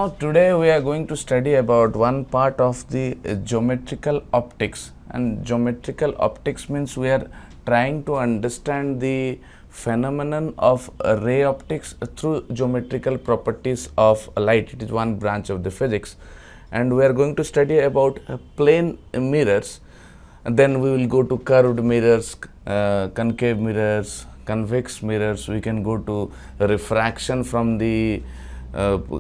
Now today we are going to study about one part of the geometrical optics, and geometrical optics means we are trying to understand the phenomenon of ray optics through geometrical properties of light. It is one branch of the physics, and we are going to study about plane mirrors, and then we will go to curved mirrors, concave mirrors, convex mirrors. We can go to refraction from the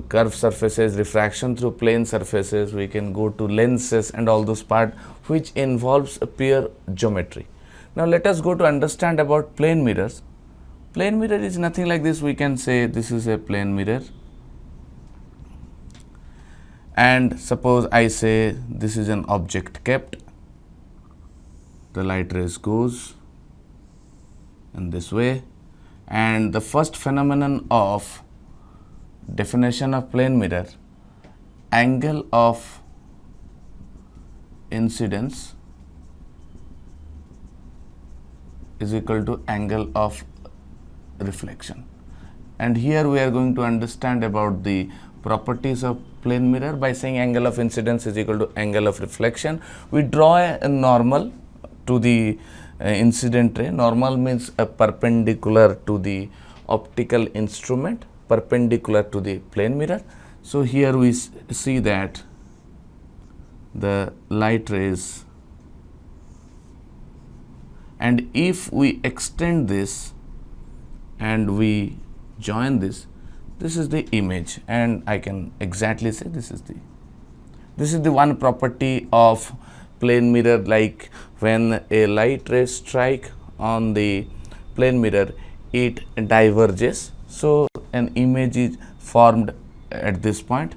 curved surfaces, refraction through plane surfaces. We can go to lenses and all those part which involves a pure geometry. Now let us go to understand about plane mirrors. Plane mirror is nothing like this. We can say this is a plane mirror, and suppose I say this is an object kept. The light rays goes in this way, and the first phenomenon of definition of plane mirror, angle of incidence is equal to angle of reflection. And here we are going to understand about the properties of plane mirror by saying angle of incidence is equal to angle of reflection. We draw a normal to the incident ray. Normal means a perpendicular to the optical instrument, perpendicular to the plane mirror. So here we see that the light rays, and if we extend this and we join this, this is the image, and I can exactly say this is the one property of plane mirror. Like when a light ray strike on the plane mirror, it diverges, so an image is formed at this point.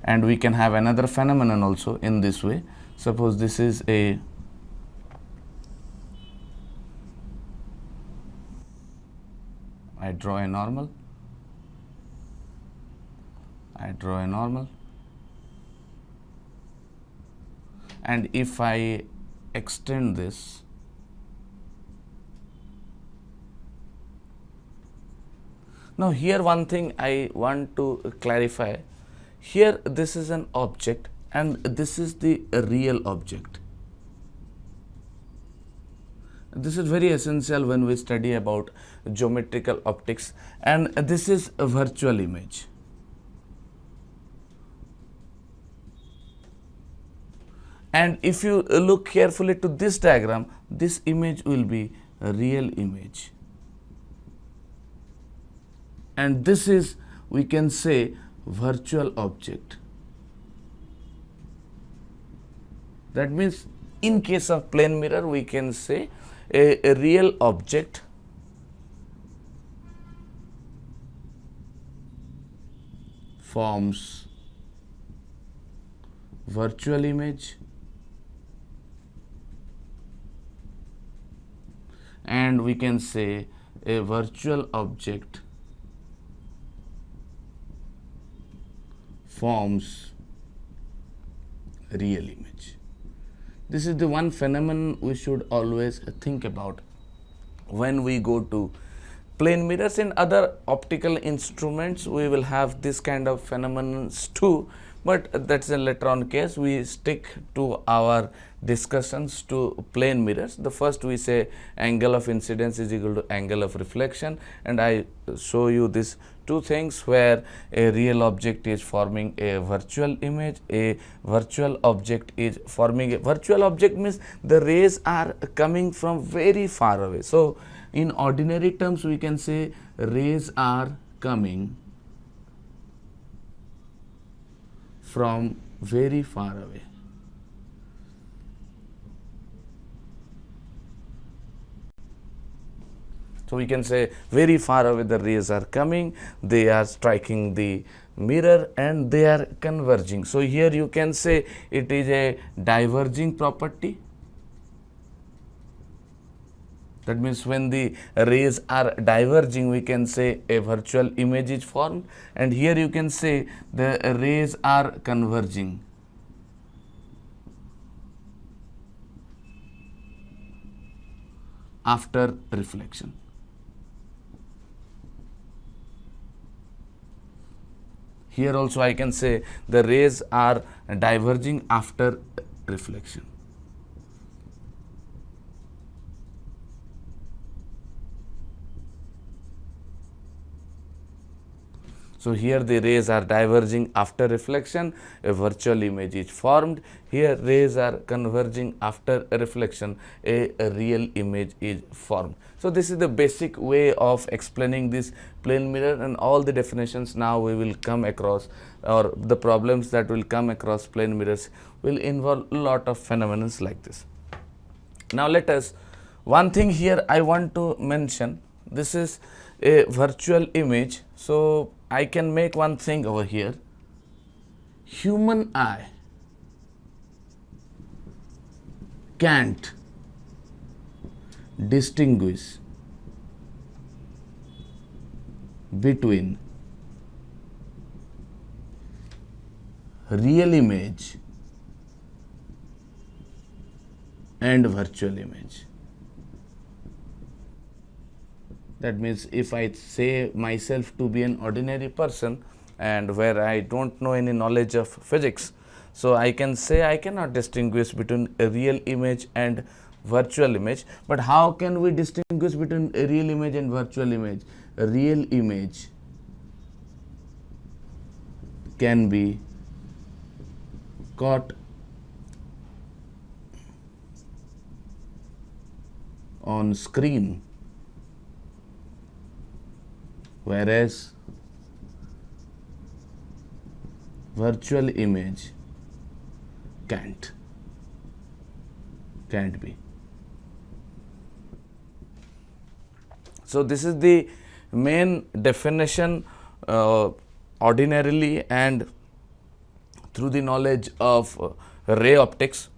And we can have another phenomenon also in this way. Suppose this is a I draw a normal, and if I extend this, now here one thing I want to clarify. Here this is an object and this is the real object. This is very essential when we study about geometrical optics, and this is a virtual image. And if you look carefully to this diagram, this image will be a real image. And this is, we can say, virtual object. That means in case of plane mirror, we can say a real object forms virtual image, and we can say a virtual object forms real image. This is the one phenomenon we should always think about when we go to plane mirrors. In other optical instruments, we will have this kind of phenomenon too, but that's a later on case. We stick to our discussions to plane mirrors. The first we say angle of incidence is equal to angle of reflection, and I show you these two things where a real object is forming a virtual image, a virtual object is forming a virtual object means the rays are coming from very far away. So in ordinary terms, we can say rays are coming from very far away. So we can say very far away the rays are coming, they are striking the mirror and they are converging. So here you can say it is a diverging property. That means when the rays are diverging, we can say a virtual image is formed, and here you can say the rays are converging. After reflection. Here also I can say the rays are diverging after reflection. So here the rays are diverging after reflection, a virtual image is formed. Here rays are converging after reflection, a real image is formed. So this is the basic way of explaining this plane mirror, and all the definitions now we will come across, or the problems that will come across plane mirrors will involve a lot of phenomena like this. Now let us, one thing here I want to mention, this is a virtual image. So I can make one thing over here. Human eye can't distinguish between real image and virtual image. That means if I say myself to be an ordinary person and where I don't know any knowledge of physics, so I can say I cannot distinguish between a real image and virtual image. But how can we distinguish between a real image and virtual image? A real image can be caught on screen, whereas virtual image can't be. So this is the main definition ordinarily and through the knowledge of ray optics.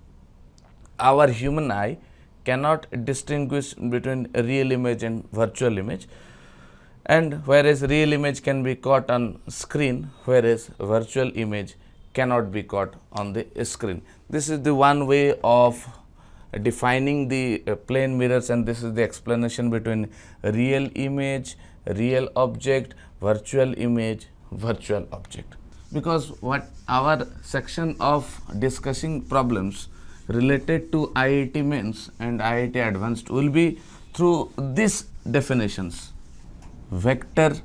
Our human eye cannot distinguish between a real image and virtual image, and whereas real image can be caught on screen, whereas virtual image cannot be caught on the screen. This is the one way of defining the plane mirrors, and this is the explanation between real image, real object, virtual image, virtual object. Because what our section of discussing problems related to IIT Mains and IIT Advanced will be through these definitions: vector,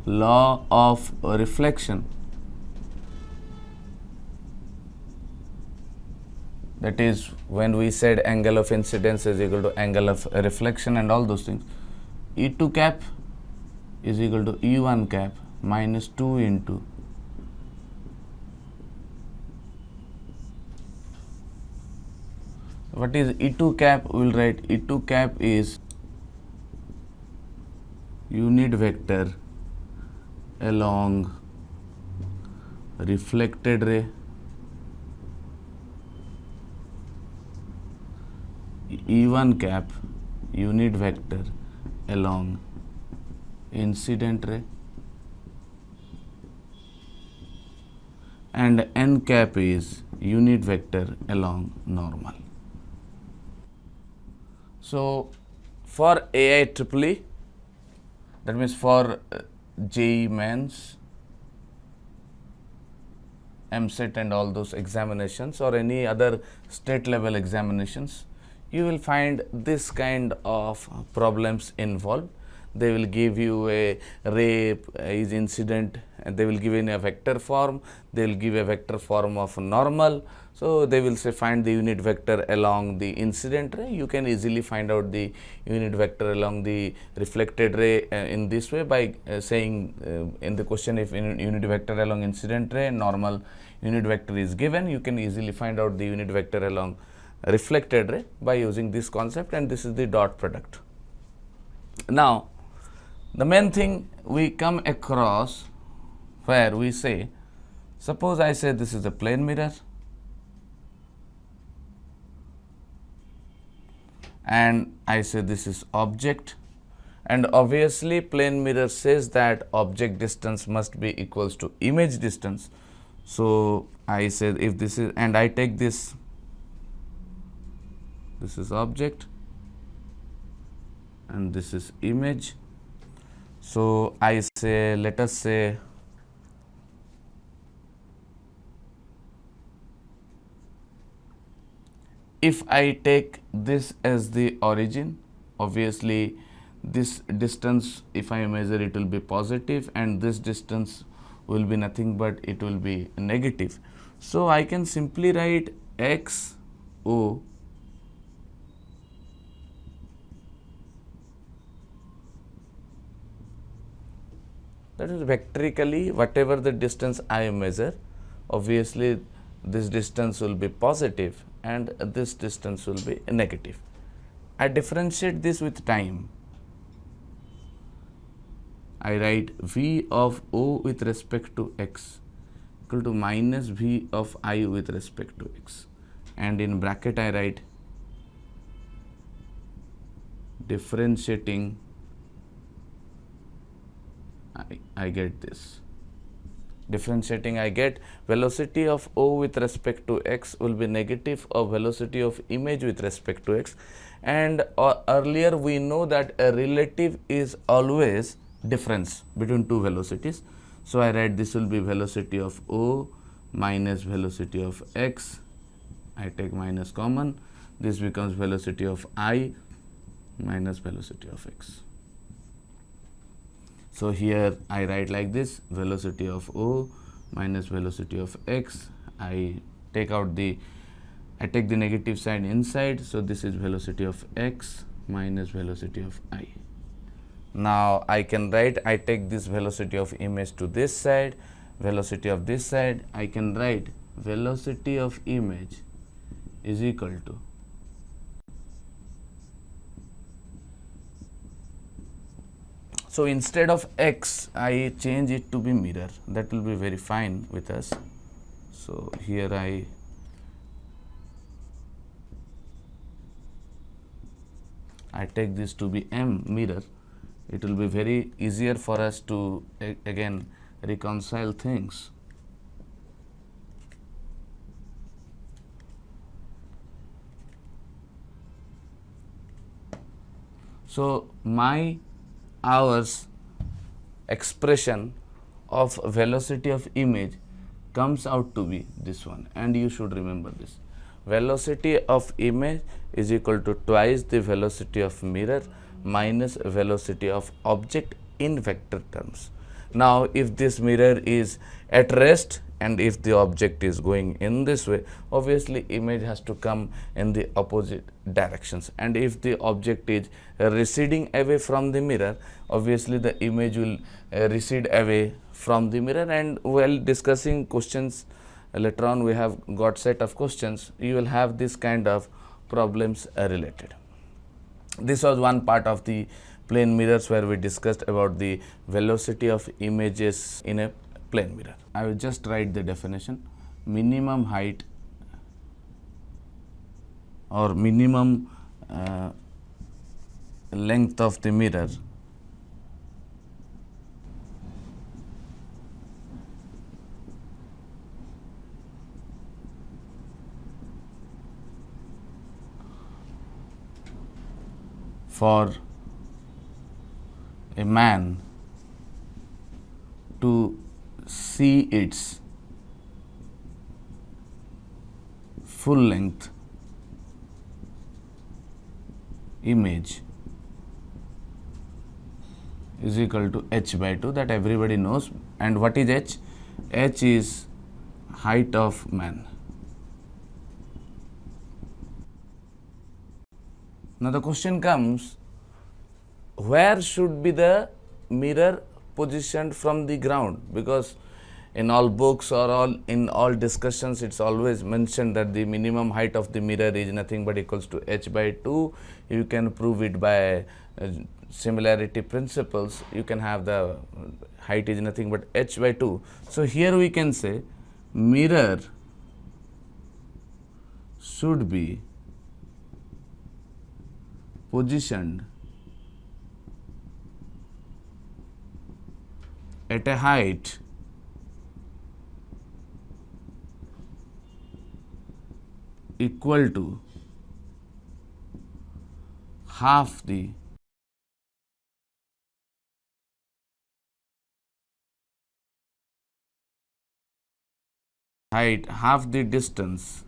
law of reflection, that is when we said angle of incidence is equal to angle of reflection and all those things. E2 cap is equal to E1 cap minus 2 into what is E2 cap? We will write E2 cap is unit vector along reflected ray E1 cap unit vector along incident ray, and n cap is unit vector along normal. So for AIEEE, that means for JEE Mains, EAMCET and all those examinations, or any other state level examinations, you will find this kind of problems involved. They will give you a ray is incident, and they will give in a vector form, they will give a vector form of normal. So they will say find the unit vector along the incident ray. You can easily find out the unit vector along the reflected ray in this way by saying in the question, if unit vector along incident ray, normal unit vector is given, you can easily find out the unit vector along reflected ray by using this concept, and this is the dot product. Now the main thing we come across where we say, suppose I say this is a plane mirror and I say this is object, and obviously plane mirror says that object distance must be equals to image distance. So I say if this is, and I take this is object and this is image. So I say, let us say if I take this as the origin, obviously this distance, if I measure, it will be positive, and this distance will be nothing but it will be negative. So I can simply write x o that is vectorically whatever the distance I measure, obviously this distance will be positive and this distance will be negative. I differentiate this with time. I write v of o with respect to x equal to minus v of I with respect to x, and in bracket I write differentiating, I get this. Differentiating, I get velocity of O with respect to x will be negative of velocity of image with respect to x, and earlier we know that a relative is always difference between two velocities. So I write this will be velocity of O minus velocity of x, I take minus common, this becomes velocity of I minus velocity of x. So here I write like this, velocity of O minus velocity of x, I take the negative side inside, so this is velocity of x minus velocity of I. Now I can write, I take this velocity of image to this side, velocity of this side, I can write velocity of image is equal to so instead of x, I change it to be mirror. That will be very fine with us. So here I take this to be m mirror. It will be very easier for us to again reconcile things. So our expression of velocity of image comes out to be this one, and you should remember this. Velocity of image is equal to twice the velocity of mirror minus velocity of object in vector terms. Now if this mirror is at rest and if the object is going in this way, obviously image has to come in the opposite directions, and if the object is receding away from the mirror, obviously the image will recede away from the mirror. And while discussing questions later on, we have got set of questions, you will have this kind of problems related. This was one part of the plane mirrors where we discussed about the velocity of images in a plane mirror. I will just write the definition. Minimum height or minimum length of the mirror for a man to see its full length image is equal to h by 2, that everybody knows. And what is h? H is height of man. Now the question comes, where should be the mirror positioned from the ground? Because in all books or in all discussions, it's always mentioned that the minimum height of the mirror is nothing but equals to h by 2. You can prove it by similarity principles. You can have the height is nothing but h by 2. So here we can say mirror should be positioned at a height equal to half the height, half the distance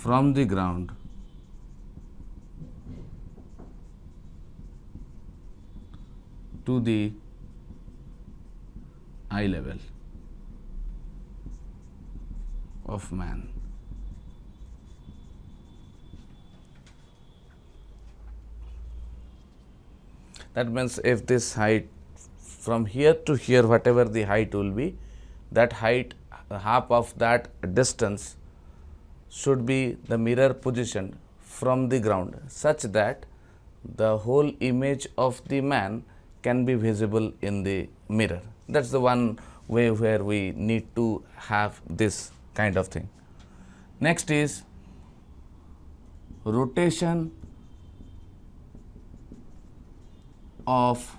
from the ground to the eye level of man. That means if this height from here to here, whatever the height will be, that height, half of that distance should be the mirror positioned from the ground, such that the whole image of the man can be visible in the mirror. That's the one way where we need to have this kind of thing. Next is rotation of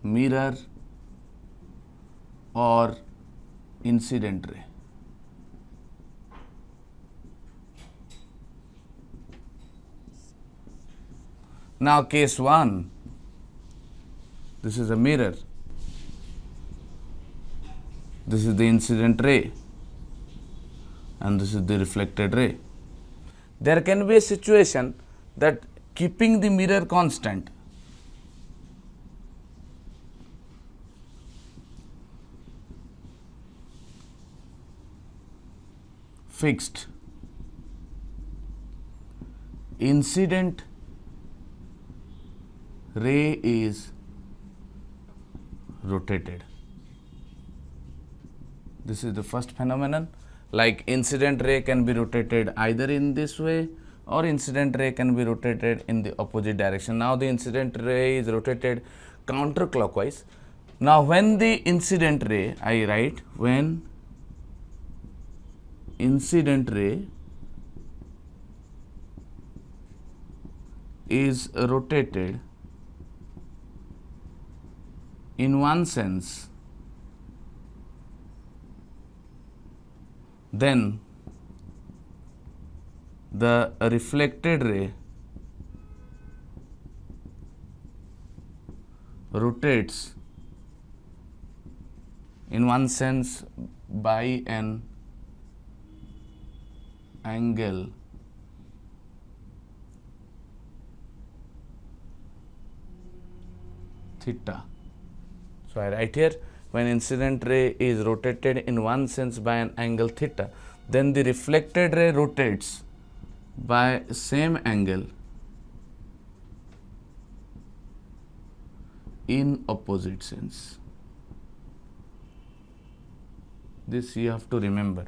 mirror or incident ray. Now case 1, this is a mirror, this is the incident ray, and this is the reflected ray. There can be a situation that keeping the mirror constant, fixed, incident ray is rotated. This is the first phenomenon. Like incident ray can be rotated either in this way, or incident ray can be rotated in the opposite direction. Now the incident ray is rotated counterclockwise. Now when the incident ray, I write when incident ray is rotated in one sense, then the reflected ray rotates in one sense by an angle theta. So I write here, when incident ray is rotated in one sense by an angle theta, then the reflected ray rotates by same angle in opposite sense. This you have to remember.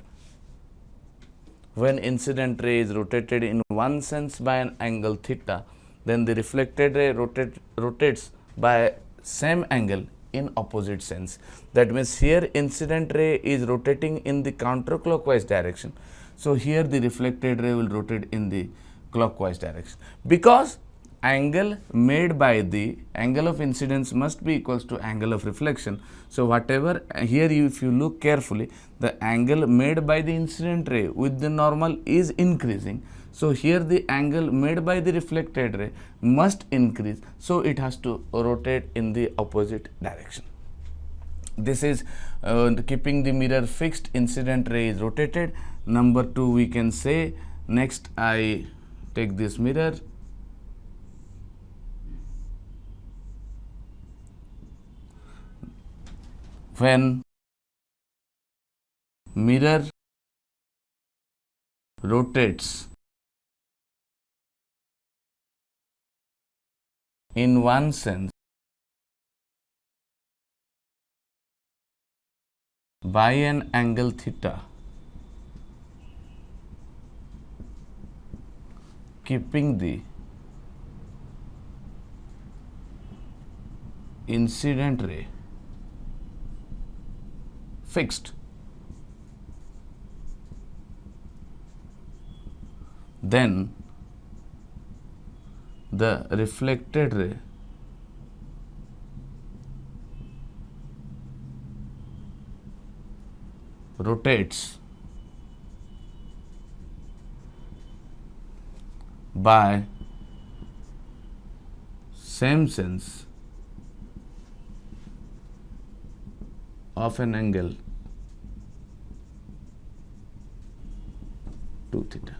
When incident ray is rotated in one sense by an angle theta, then the reflected ray rotates by same angle in opposite sense. That means here incident ray is rotating in the counterclockwise direction. So here the reflected ray will rotate in the clockwise direction, because angle made by the angle of incidence must be equals to angle of reflection. So whatever here, if you look carefully, the angle made by the incident ray with the normal is increasing. So here the angle made by the reflected ray must increase, so it has to rotate in the opposite direction. This is keeping the mirror fixed, incident ray is rotated. Number 2 we can say. Next I take this mirror, when mirror rotates in one sense by an angle theta, keeping the incident ray fixed, then the reflected ray rotates by same sense of an angle 2 theta.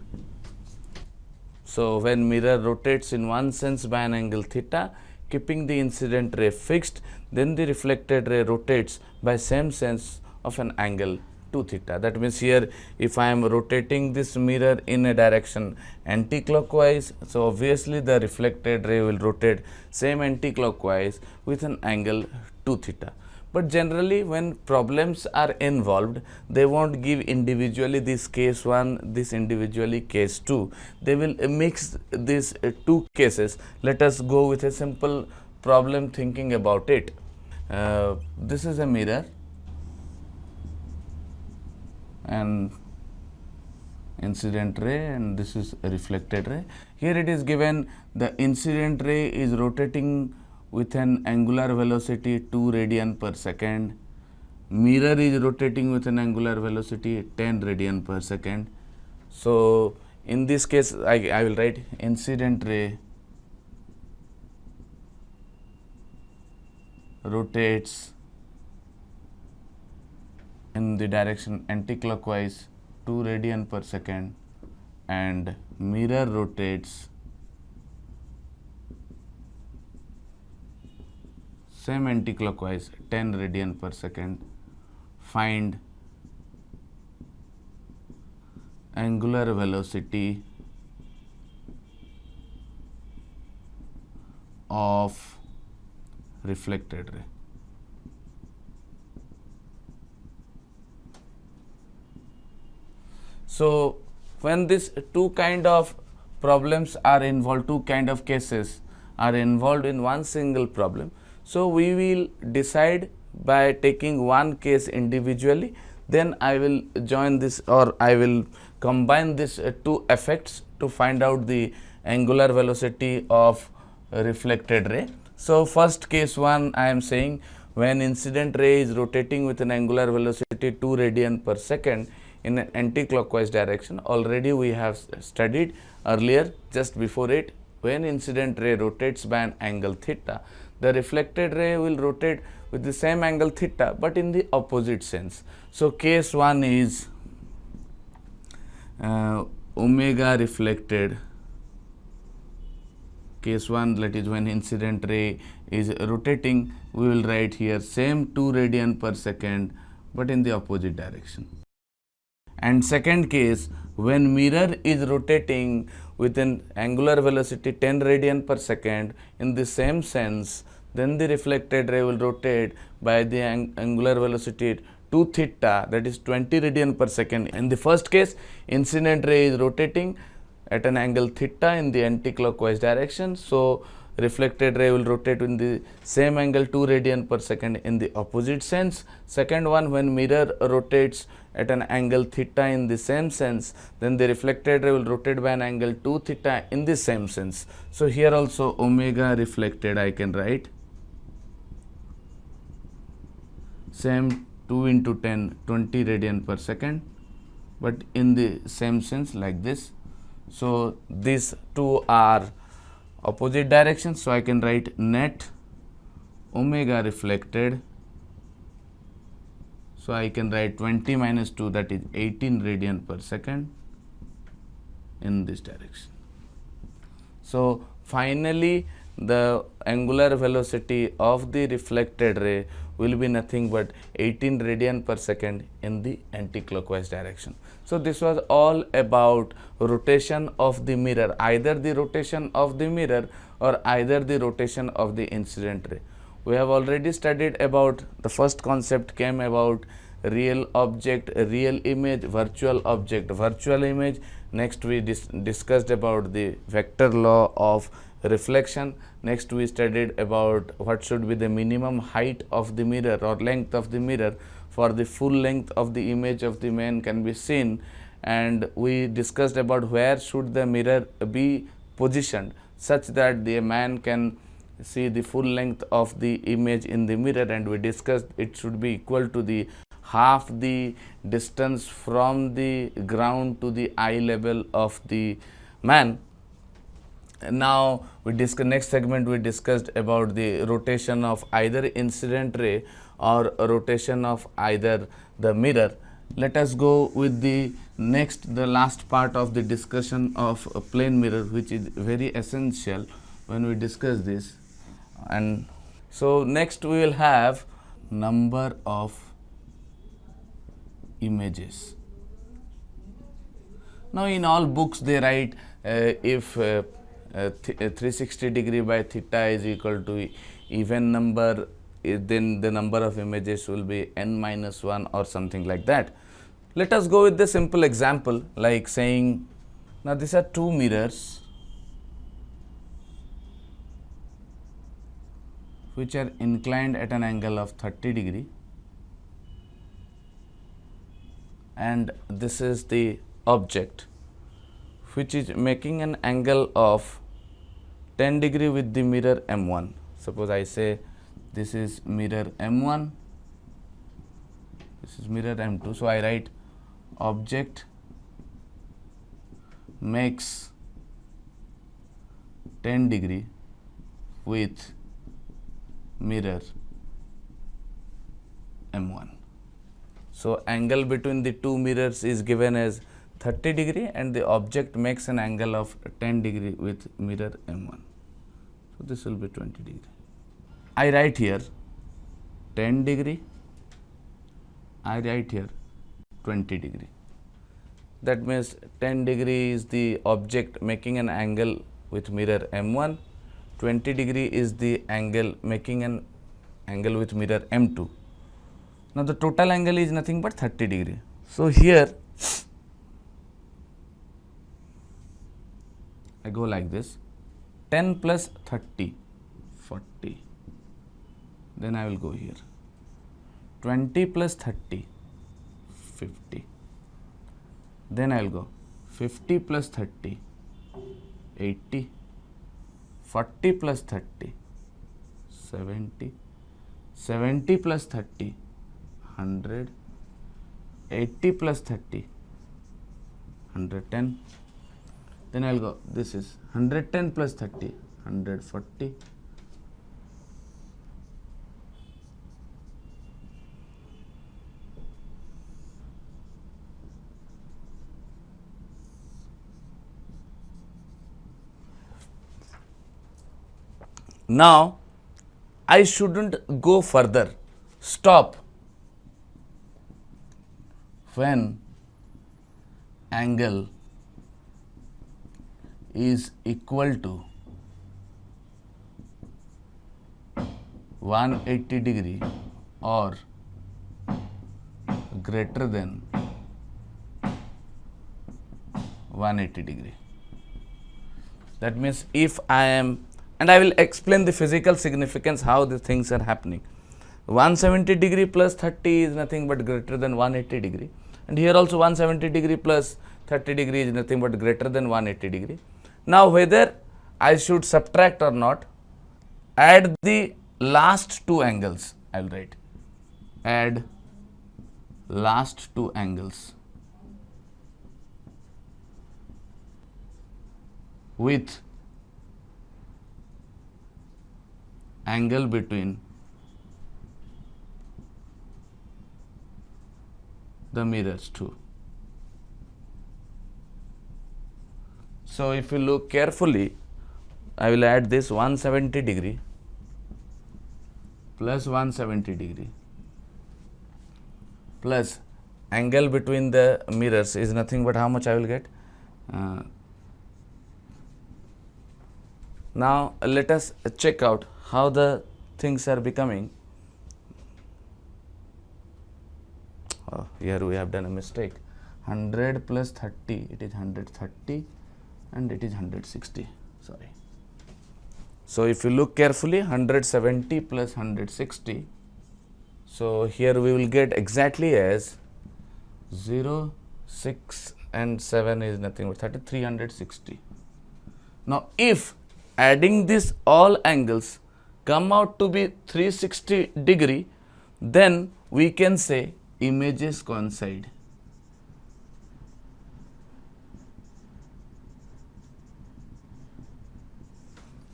So, when mirror rotates in one sense by an angle theta, keeping the incident ray fixed, then the reflected ray rotates by same sense of an angle 2 theta. That means, here if I am rotating this mirror in a direction anti-clockwise, so obviously the reflected ray will rotate same anti-clockwise with an angle 2 theta. But generally, when problems are involved, they won't give individually this case 1, this individually case 2. They will mix these two cases. Let us go with a simple problem thinking about it. This is a mirror and incident ray, and this is a reflected ray. Here it is given the incident ray is rotating with an angular velocity 2 radian per second. Mirror is rotating with an angular velocity 10 radian per second. So, in this case I will write incident ray rotates in the direction anti-clockwise 2 radian per second, and mirror rotates same anti-clockwise 10 radian per second. Find angular velocity of reflected ray. So, when these two kind of problems are involved, two kind of cases are involved in one single problem, so we will decide by taking one case individually, then I will join this, or I will combine these two effects to find out the angular velocity of reflected ray. So, first case 1 I am saying, when incident ray is rotating with an angular velocity 2 radian per second in an anti-clockwise direction. Already we have studied earlier just before it, when incident ray rotates by an angle theta, the reflected ray will rotate with the same angle theta, but in the opposite sense. So, case 1 is omega reflected. Case 1, that is when incident ray is rotating, we will write here same 2 radian per second, but in the opposite direction. And second case, when mirror is rotating with an angular velocity 10 radian per second in the same sense, then the reflected ray will rotate by the angular velocity 2 theta, that is 20 radian per second. In the first case, incident ray is rotating at an angle theta in the anti-clockwise direction. So, reflected ray will rotate in the same angle 2 radian per second in the opposite sense. Second one, when mirror rotates at an angle theta in the same sense, then the reflected ray will rotate by an angle 2 theta in the same sense. So, here also omega reflected I can write same 2 into 10 20 radian per second, but in the same sense like this. So, these two are opposite directions. So, I can write net omega reflected. So, I can write 20 minus 2, that is 18 radian per second in this direction. So, finally, the angular velocity of the reflected ray will be nothing but 18 radian per second in the anti-clockwise direction. So, this was all about rotation of the mirror, either the rotation of the mirror or either the rotation of the incident ray. We have already studied about the first concept came about real object, real image, virtual object, virtual image. Next we discussed about the vector law of reflection. Next we studied about what should be the minimum height of the mirror or length of the mirror for the full length of the image of the man can be seen, and we discussed about where should the mirror be positioned such that the man can see the full length of the image in the mirror, and we discussed it should be equal to the half the distance from the ground to the eye level of the man. Now we discuss, next segment we discussed about the rotation of either incident ray or rotation of either the mirror, let us go with the last part of the discussion of a plane mirror, which is very essential when we discuss this. And so next we will have number of images. Now in all books they write if 360 degree by theta is equal to even number, then the number of images will be n minus 1 or something like that. Let us go with the simple example, like saying, now these are two mirrors which are inclined at an angle of 30 degree, and this is the object which is making an angle of 10 degree with the mirror M1. Suppose I say this is mirror M1, this is mirror M2. So I write object makes 10 degree with mirror M1. So angle between the two mirrors is given as 30 degree and the object makes an angle of 10 degree with mirror M1. So this will be 20 degree. I write here 10 degree, I write here 20 degree. That means 10 degree is the object making an angle with mirror M1, 20 degree is the angle making an angle with mirror M2. Now the total angle is nothing but 30 degree. So here I go like this, 10 plus 30, 40. Then I will go here, 20 plus 30, 50. Then I will go 50 plus 30, 80, 40 plus 30, 70, 70 plus 30, 100, 80 plus 30, 110. Then I will go, this is 110 plus 30, 140. Now I shouldn't go further, stop when angle is equal to 180 degree or greater than 180 degree. That means if I am, and I will explain the physical significance how the things are happening. 170 degree plus 30 is nothing but greater than 180 degree, and here also 170 degree plus 30 degree is nothing but greater than 180 degree. Now whether I should subtract or not, add the last two angles. I will write add last two angles with angle between the mirrors too. So if you look carefully, I will add this 170 degree plus 170 degree plus angle between the mirrors is nothing but how much I will get. Now let us check out how the things are becoming. Oh, here we have done a mistake. 100 plus 30, it is 130 and it is 160, sorry. So if you look carefully, 170 plus 160, so here we will get exactly as 0, 6 and 7 is nothing but 30, 360. Now if adding this all angles come out to be 360 degree, then we can say images coincide.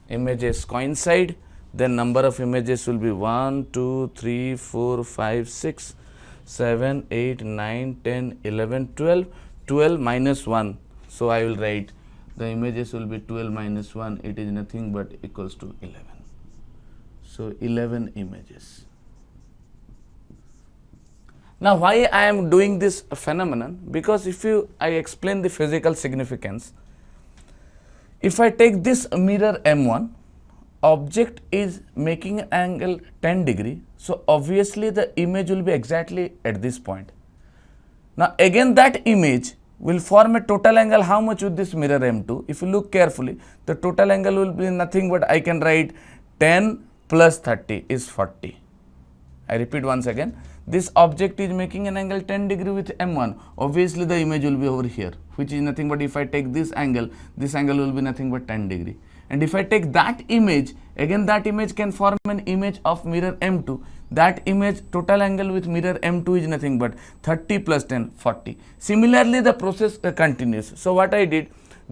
Images coincide, then number of images will be 1, 2, 3, 4, 5, 6. 7, 8, 9, 10, 11, 12. 12 minus 1. So I will write the images will be 12 minus 1. It is nothing but equals to 11. So 11 images. Now why I am doing this phenomenon? Because if I explain the physical significance, if I take this mirror M1, object is making an angle 10 degree, so obviously the image will be exactly at this point. Now again that image will form a total angle how much with this mirror M2? If you look carefully, the total angle will be nothing but I can write 10 plus 30 is 40. I repeat once again, this object is making an angle 10 degree with M1. Obviously the image will be over here, which is nothing but if I take this angle will be nothing but 10 degree. And if I take that image, again that image can form an image of mirror M2. That image total angle with mirror M2 is nothing but 30 plus 10, 40. Similarly, the process continues. So what I did,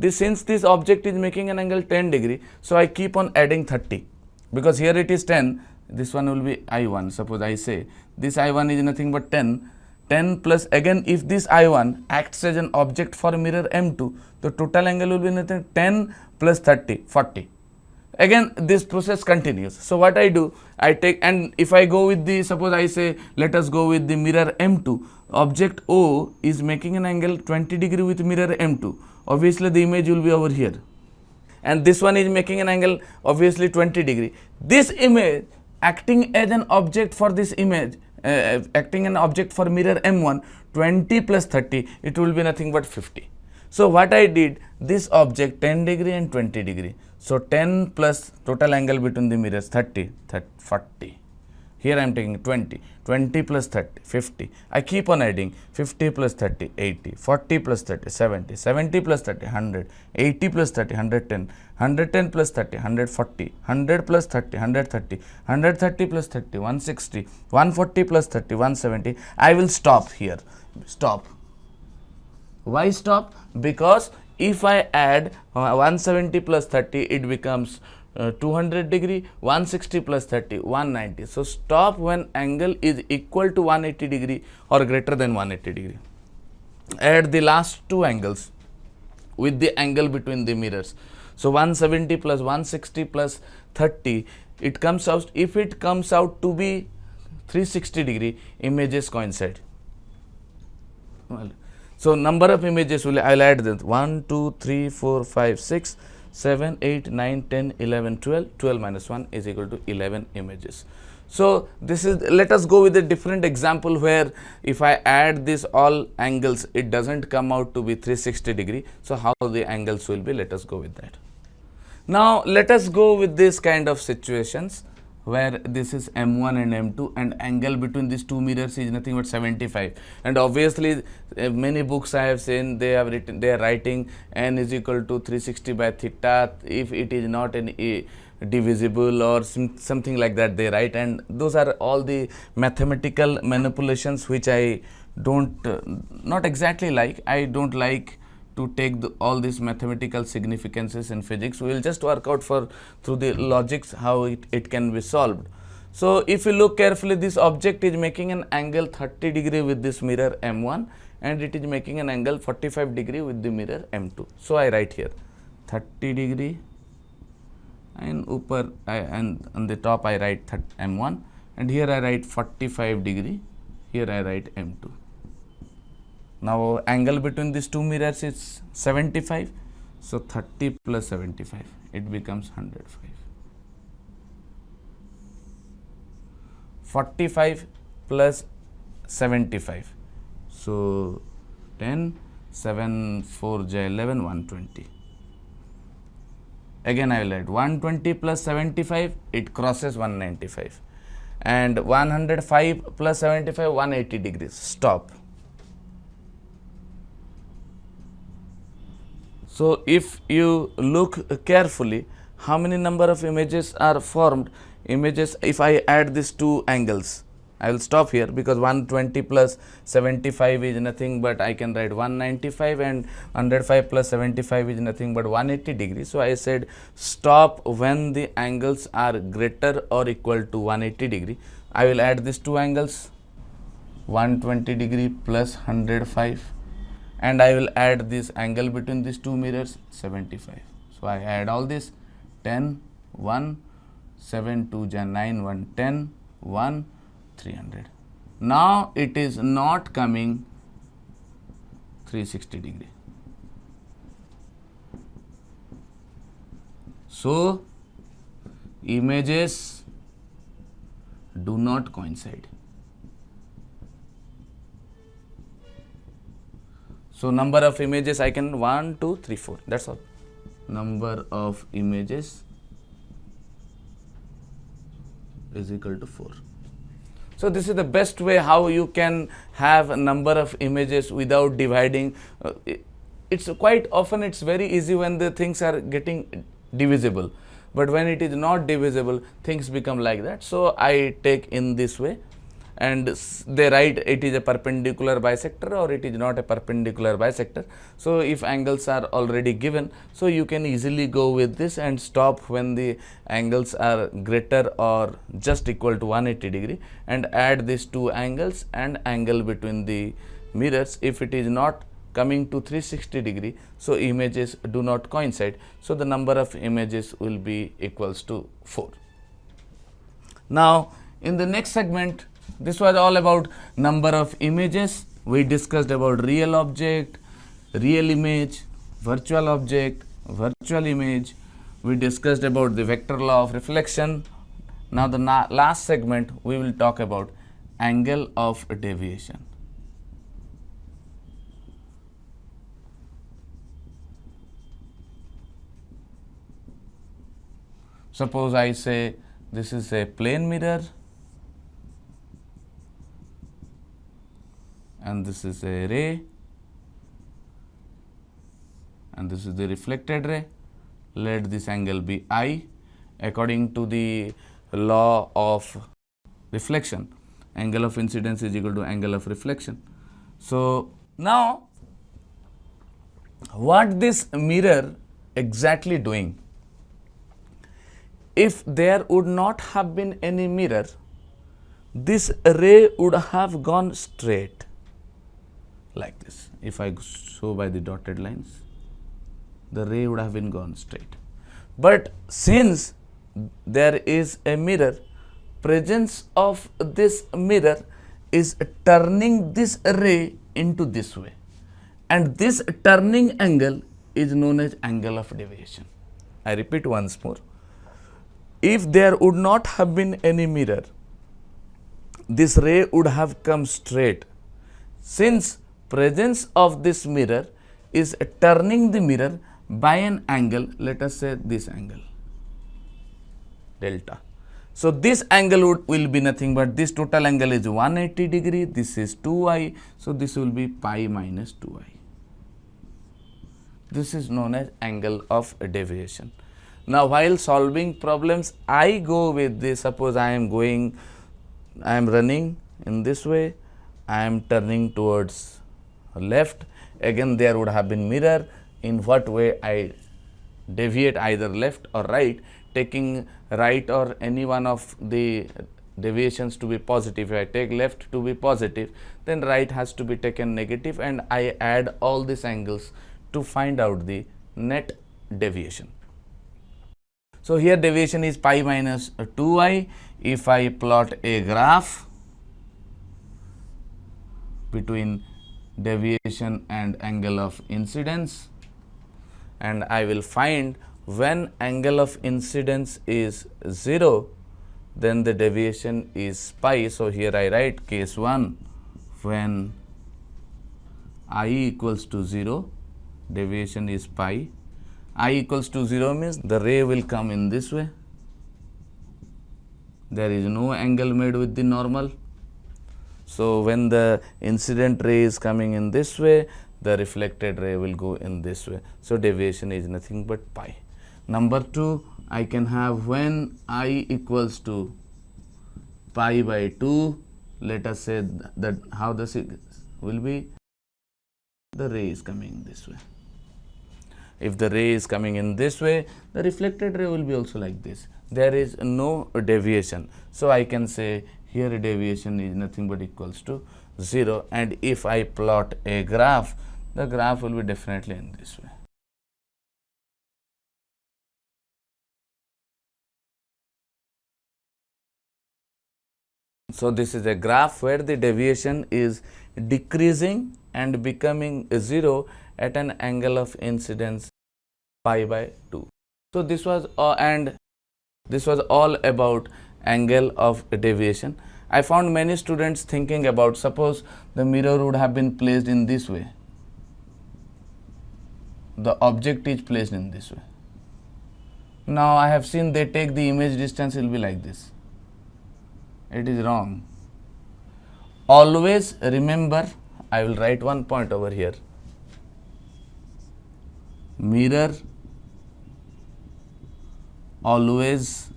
since this object is making an angle 10 degree, so I keep on adding 30. Because here it is 10, this one will be I1. Suppose I say this I1 is nothing but 10. 10 plus again if this I1 acts as an object for mirror M2, the total angle will be nothing 10 plus 30, 40. Again this process continues. So what I do, I take, and if I go with the, suppose I say let us go with the mirror M2, object O is making an angle 20 degree with mirror M2. Obviously the image will be over here. And this one is making an angle obviously 20 degree. This image acting as an object for this image, acting an object for mirror M1, 20 plus 30, it will be nothing but 50. So what I did, this object 10 degree and 20 degree. So 10 plus total angle between the mirrors 30, 40. Here I am taking 20, 20 plus 30, 50. I keep on adding 50 plus 30, 80, 40 plus 30, 70, 70 plus 30, 100, 80 plus 30, 110, 110 plus 30, 140, 100 plus 30, 130, 130 plus 30, 160, 140 plus 30, 170. I will stop here. Stop. Why stop? Because if I add 170 plus 30, it becomes 200 degree, 160 plus 30, 190. So stop when angle is equal to 180 degree or greater than 180 degree. Add the last two angles with the angle between the mirrors. So 170 plus 160 plus 30, it comes out, if it comes out to be 360 degree, images coincide. Well, so number of images will, I will add them 1, 2, 3, 4, 5, 6, 7, 8, 9, 10, 11, 12. 12 minus 1 is equal to 11 images. So this is, let us go with a different example where if I add this all angles, it doesn't come out to be 360 degree. So how the angles will be, let us go with that. Now let us go with this kind of situations where this is M1 and M2 and angle between these two mirrors is nothing but 75, and obviously many books I have seen, they have written, they are writing n is equal to 360 by theta if it is not an divisible or something like that they write, and those are all the mathematical manipulations which I don't not exactly like. I don't like to take all these mathematical significances in physics. We will just work out through the logics how it can be solved. So if you look carefully, this object is making an angle 30 degree with this mirror M1 and it is making an angle 45 degree with the mirror M2. So I write here 30 degree and and on the top I write M1 and here I write 45 degree, here I write M2. Now angle between these two mirrors is 75, so 30 plus 75, it becomes 105. 45 plus 75, so 10, 7, 4, 11, 120. Again I will add 120 plus 75, it crosses 195, and 105 plus 75, 180 degrees. Stop. So if you look carefully, how many number of images are formed? Images, if I add these two angles, I will stop here because 120 plus 75 is nothing but I can write 195 and 105 plus 75 is nothing but 180 degrees. So I said stop when the angles are greater or equal to 180 degree. I will add these two angles. 120 degree plus 105, and I will add this angle between these two mirrors 75. So I add all this 10, 1, 7, 2 ja 9, 1, 10, 1, 300. Now it is not coming 360 degree. So images do not coincide. So number of images I can 1, 2, 3, 4. That's all. Number of images is equal to 4. So this is the best way how you can have a number of images without dividing. It's quite often it's very easy when the things are getting divisible, but when it is not divisible, things become like that. So I take in this way, and they write it is a perpendicular bisector or it is not a perpendicular bisector. So if angles are already given, so you can easily go with this and stop when the angles are greater or just equal to 180 degree, and add these two angles and angle between the mirrors. If it is not coming to 360 degree, so images do not coincide, so the number of images will be equals to 4. Now in the next segment, this was all about number of images. We discussed about real object, real image, virtual object, virtual image. We discussed about the vector law of reflection. Now the last segment we will talk about angle of deviation. Suppose I say this is a plane mirror and this is a ray and this is the reflected ray. Let this angle be I. According to the law of reflection, angle of incidence is equal to angle of reflection. So now what this mirror exactly doing? If there would not have been any mirror, this ray would have gone straight like this. If I show by the dotted lines, the ray would have been gone straight. But since there is a mirror, presence of this mirror is turning this ray into this way, and this turning angle is known as angle of deviation. I repeat once more. If there would not have been any mirror, this ray would have come straight. Since presence of this mirror is turning the mirror by an angle, let us say this angle, delta. So this angle will be nothing but this total angle is 180 degree, this is 2i, so this will be pi minus 2i. This is known as angle of deviation. Now while solving problems, I go with this. Suppose I am running in this way, I am turning towards left, again there would have been mirror. In what way I deviate either left or right, taking right or any one of the deviations to be positive. If I take left to be positive, then right has to be taken negative, and I add all these angles to find out the net deviation. So here deviation is pi minus 2i. If I plot a graph between deviation and angle of incidence, and I will find when angle of incidence is 0, then the deviation is pi. So here I write case 1, when I equals to 0, deviation is pi. I equals to 0 means the ray will come in this way. There is no angle made with the normal. So when the incident ray is coming in this way, the reflected ray will go in this way. So deviation is nothing but pi. Number 2, I can have when I equals to pi by 2, let us say that how this will be, the ray is coming this way. If the ray is coming in this way, the reflected ray will be also like this. There is no deviation. So I can say here deviation is nothing but equals to 0, and if I plot a graph, the graph will be definitely in this way. So, this is a graph where the deviation is decreasing and becoming 0 at an angle of incidence pi by 2. So, this was all about angle of deviation. I found many students thinking about, suppose the mirror would have been placed in this way, the object is placed in this way. Now, I have seen they take the image distance will be like this. It is wrong. Always remember, I will write one point over here. Mirror always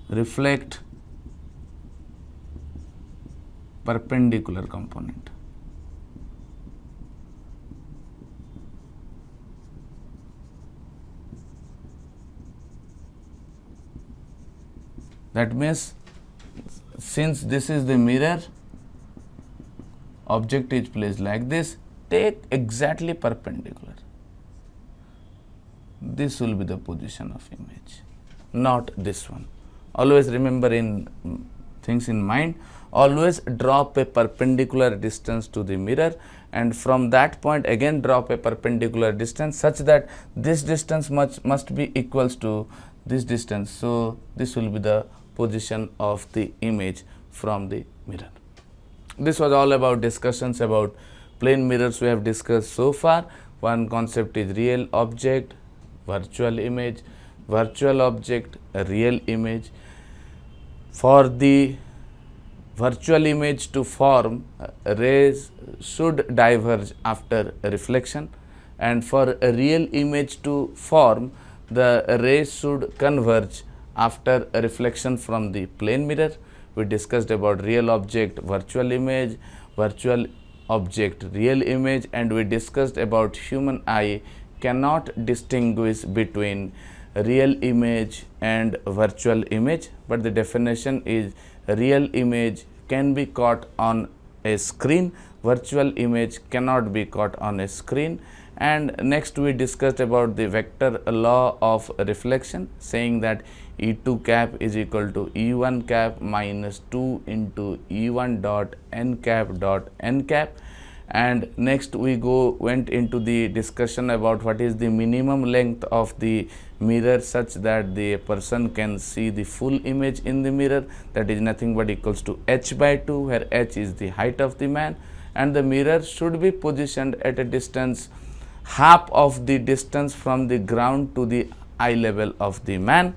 reflect perpendicular component. That means, since this is the mirror, object is placed like this, take exactly perpendicular. This will be the position of image, not this one. Always remember in things in mind, always drop a perpendicular distance to the mirror, and from that point again drop a perpendicular distance such that this distance must be equals to this distance. So, this will be the position of the image from the mirror. This was all about discussions about plane mirrors we have discussed so far. One concept is real object, virtual image, virtual object, a real image. For the virtual image to form, rays should diverge after reflection, and for a real image to form, the rays should converge after a reflection from the plane mirror. We discussed about real object, virtual image, virtual object, real image, and we discussed about human eye cannot distinguish between real image and virtual image, but the definition is real image can be caught on a screen, virtual image cannot be caught on a screen. And next we discussed about the vector law of reflection, saying that E2 cap is equal to E1 cap minus 2 into E1 dot n cap. And next we went into the discussion about what is the minimum length of the mirror such that the person can see the full image in the mirror, that is nothing but equals to h by 2, where h is the height of the man, and the mirror should be positioned at a distance half of the distance from the ground to the eye level of the man.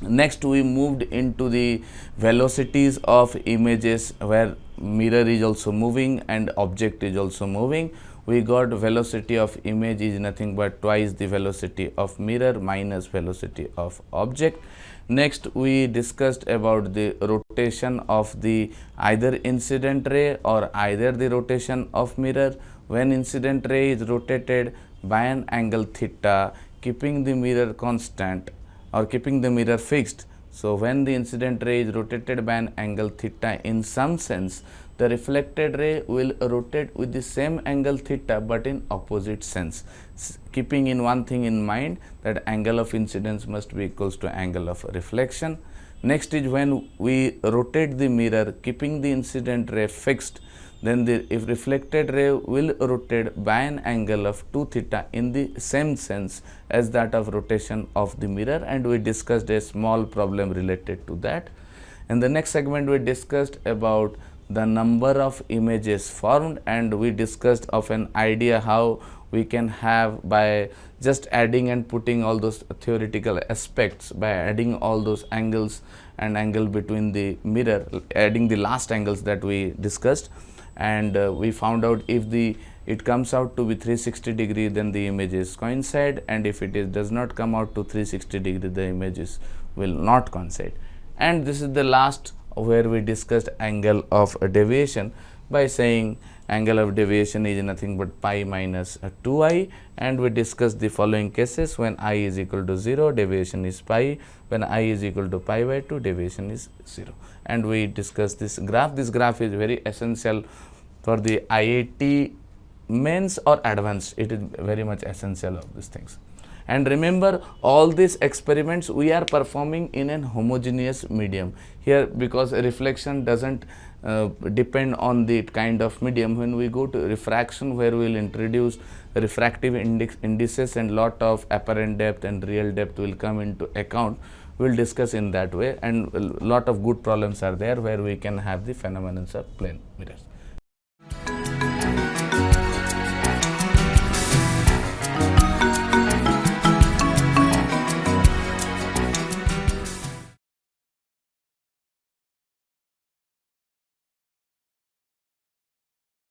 Next we moved into the velocities of images, where mirror is also moving and object is also moving. We got velocity of image is nothing but twice the velocity of mirror minus velocity of object. Next we discussed about the rotation of the either incident ray or either the rotation of mirror. When incident ray is rotated by an angle theta, keeping the mirror constant or keeping the mirror fixed. So, when the incident ray is rotated by an angle theta, in some sense the reflected ray will rotate with the same angle theta but in opposite sense, keeping in one thing in mind, that angle of incidence must be equals to angle of reflection. Next is when we rotate the mirror keeping the incident ray fixed, then the if reflected ray will rotate by an angle of 2 theta in the same sense as that of rotation of the mirror, and we discussed a small problem related to that. In the next segment we discussed about the number of images formed, and we discussed of an idea how we can have by just adding and putting all those theoretical aspects, by adding all those angles and angle between the mirror, adding the last angles that we discussed, and we found out if it comes out to be 360 degree, then the images coincide, and if it does not come out to 360 degree, the images will not coincide. And this is the last where we discussed angle of deviation, by saying angle of deviation is nothing but pi minus 2i, and we discuss the following cases: when I is equal to 0, deviation is pi; when I is equal to pi by 2, deviation is 0. And we discuss this graph. This graph is very essential for the IIT mains or advanced. It is very much essential of these things. And remember, all these experiments we are performing in an homogeneous medium here, because reflection doesn't depend on the kind of medium. When we go to refraction, where we will introduce refractive indices and lot of apparent depth and real depth will come into account, we will discuss in that way, and a lot of good problems are there where we can have the phenomena of plane mirrors.